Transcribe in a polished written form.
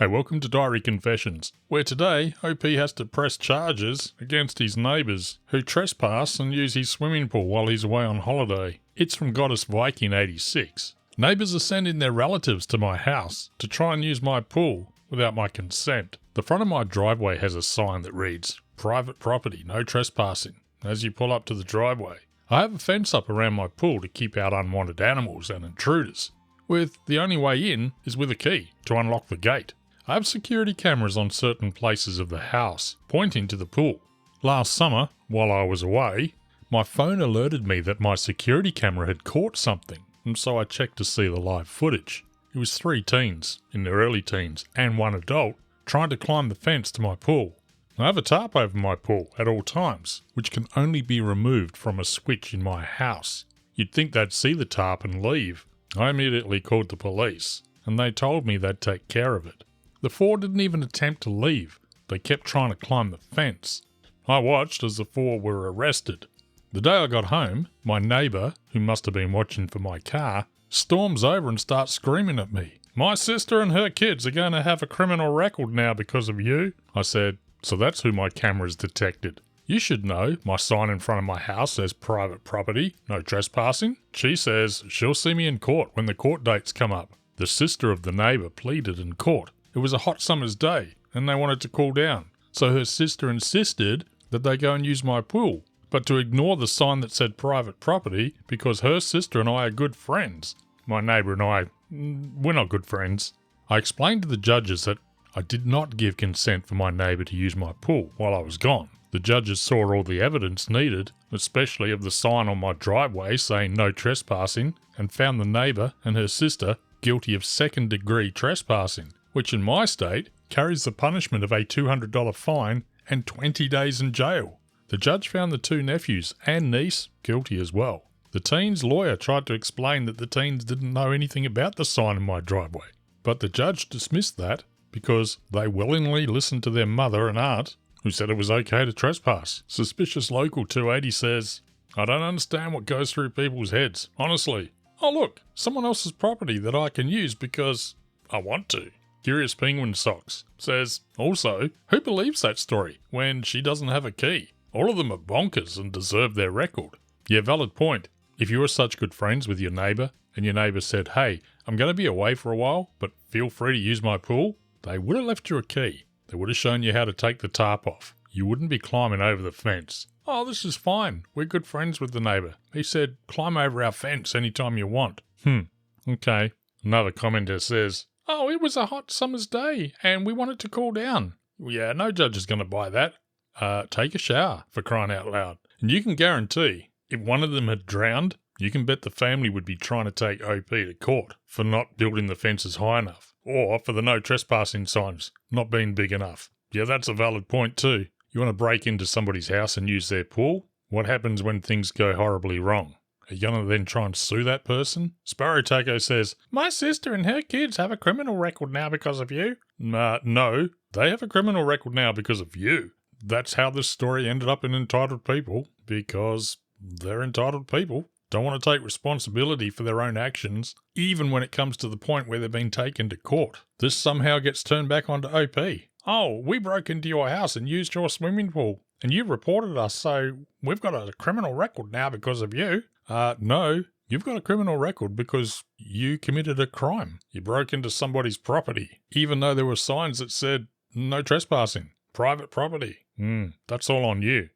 Hey, welcome to Diary Confessions, where today OP has to press charges against his neighbours who trespass and use his swimming pool while he's away on holiday. It's from Goddess Viking 86. Neighbours are sending their relatives to my house to try and use my pool without my consent. The front of my driveway has a sign that reads, "Private property, no trespassing," as you pull up to the driveway. I have a fence up around my pool to keep out unwanted animals and intruders, with the only way in is with a key to unlock the gate. I have security cameras on certain places of the house, pointing to the pool. Last summer, while I was away, my phone alerted me that my security camera had caught something, and so I checked to see the live footage. It was 3 teens, in their early teens, and 1 adult, trying to climb the fence to my pool. I have a tarp over my pool at all times, which can only be removed from a switch in my house. You'd think they'd see the tarp and leave. I immediately called the police, and they told me they'd take care of it. The 4 didn't even attempt to leave. They kept trying to climb the fence. I watched as the 4 were arrested. The day I got home, my neighbour, who must have been watching for my car, storms over and starts screaming at me. "My sister and her kids are going to have a criminal record now because of you." I said, "So that's who my camera's detected. You should know my sign in front of my house says private property, no trespassing." She says she'll see me in court when the court dates come up. The sister of the neighbour pleaded in court. It was a hot summer's day and they wanted to cool down, so her sister insisted that they go and use my pool, but to ignore the sign that said private property because her sister and I are good friends. My neighbour and I, we're not good friends. I explained to the judges that I did not give consent for my neighbour to use my pool while I was gone. The judges saw all the evidence needed, especially of the sign on my driveway saying no trespassing, and found the neighbour and her sister guilty of second-degree trespassing, which in my state carries the punishment of a $200 fine and 20 days in jail. The judge found the 2 nephews and niece guilty as well. The teen's lawyer tried to explain that the teens didn't know anything about the sign in my driveway, but the judge dismissed that because they willingly listened to their mother and aunt, who said it was okay to trespass. Suspicious Local 280 says, "I don't understand what goes through people's heads, honestly. Oh look, someone else's property that I can use because I want to." Curious Penguin Socks says, "Also, who believes that story when she doesn't have a key? All of them are bonkers and deserve their record." Yeah, valid point. If you were such good friends with your neighbour and your neighbour said, "Hey, I'm going to be away for a while, but feel free to use my pool," they would have left you a key. They would have shown you how to take the tarp off. You wouldn't be climbing over the fence. "Oh, this is fine. We're good friends with the neighbour. He said, climb over our fence anytime you want." Okay. Another commenter says, "Oh, it was a hot summer's day and we wanted to cool down." Yeah, no judge is going to buy that. Take a shower, for crying out loud. And you can guarantee, if one of them had drowned, you can bet the family would be trying to take OP to court for not building the fences high enough, or for the no trespassing signs not being big enough. Yeah, that's a valid point too. You want to break into somebody's house and use their pool? What happens when things go horribly wrong? Are you going to then try and sue that person? Sparrow Taco says, "My sister and her kids have a criminal record now because of you." No, they have a criminal record now because of you. That's how this story ended up in Entitled People, because they're entitled people. Don't want to take responsibility for their own actions, even when it comes to the point where they've been taken to court. This somehow gets turned back onto OP. "Oh, we broke into your house and used your swimming pool, and you reported us, so we've got a criminal record now because of you." No, you've got a criminal record because you committed a crime. You broke into somebody's property, even though there were signs that said no trespassing, private property. That's all on you.